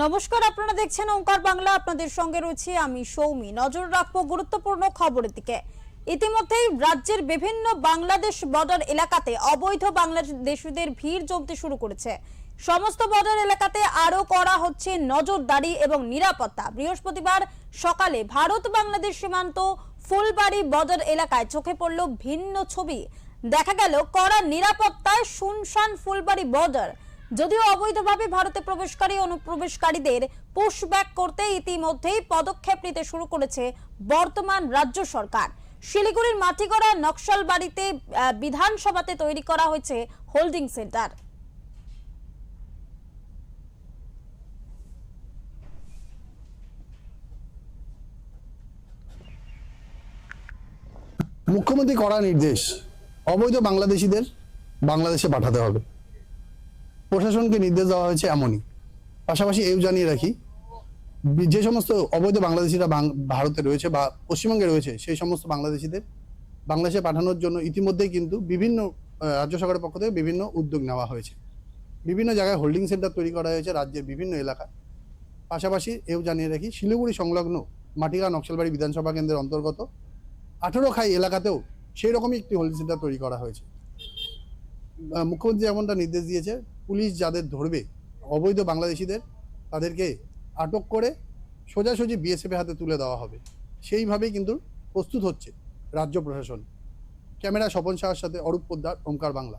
নমস্কার, আপনারা দেখছেন ওঙ্কার বাংলা। আপনাদের সঙ্গে রয়েছে আমি সৌমি। নজর রাখবো গুরুত্বপূর্ণ খবরের দিকে। ইতিমধ্যেই রাজ্যের বিভিন্ন বাংলাদেশ বর্ডার এলাকাতে অবৈধ বাংলাদেশিদের ভিড় জমতে শুরু করেছে। সমস্ত বর্ডার এলাকাতে আরো করা হচ্ছে নজরদারি এবং নিরাপত্তা। বৃহস্পতিবার সকালে ভারত বাংলাদেশ সীমান্ত ফুলবাড়ি বর্ডার এলাকায় চোখে পড়ল ভিন্ন ছবি। দেখা গেল কড়া নিরাপত্তায় শুনশান ফুলবাড়ি বর্ডার। যদিও অবৈধভাবে ভারতে প্রবেশকারী অনুপ্রবেশকারীদের পুশব্যাক করতে ইতিমধ্যেই পদক্ষেপ নিতে শুরু করেছে বর্তমান রাজ্য সরকার। শিলিগুড়ির মাটিগড়া নকশালবাড়িতে বিধানসভাতে তৈরি করা হয়েছে হোল্ডিং সেন্টার। মুখ্যমন্ত্রী কড়া নির্দেশ, অবৈধ বাংলাদেশিদের বাংলাদেশে পাঠাতে হবে। প্রশাসনকে নির্দেশ দেওয়া হয়েছে এমনই। পাশাপাশি এও জানিয়ে রাখি, যে সমস্ত অবৈধ বাংলাদেশিরা ভারতে রয়েছে বা পশ্চিমবঙ্গে রয়েছে, সেই সমস্ত বাংলাদেশিদের বাংলাদেশে পাঠানোর জন্য ইতিমধ্যেই কিন্তু বিভিন্ন রাজ্য সরকারের পক্ষ থেকে বিভিন্ন উদ্যোগ নেওয়া হয়েছে। বিভিন্ন জায়গায় হোল্ডিং সেন্টার তৈরি করা হয়েছে রাজ্যের বিভিন্ন এলাকায়। পাশাপাশি এও জানিয়ে রাখি, শিলিগুড়ি সংলগ্ন মাটিগা নকশালবাড়ি বিধানসভা কেন্দ্রের অন্তর্গত 18 খাই এলাকাতেও সেই রকমই একটি হোল্ডিং সেন্টার তৈরি করা হয়েছে। মুখ্যমন্ত্রী এমনটা নির্দেশ দিয়েছে, পুলিশ যাদের ধরবে অবৈধ বাংলাদেশিদের, তাদেরকে আটক করে সোজাসুজি বিএসএফের হাতে তুলে দেওয়া হবে। সেইভাবেই কিন্তু প্রস্তুত হচ্ছে রাজ্য প্রশাসন। ক্যামেরা স্বপন সাহার সাথে অরূপ পোদ্দার, ওঙ্কার বাংলা।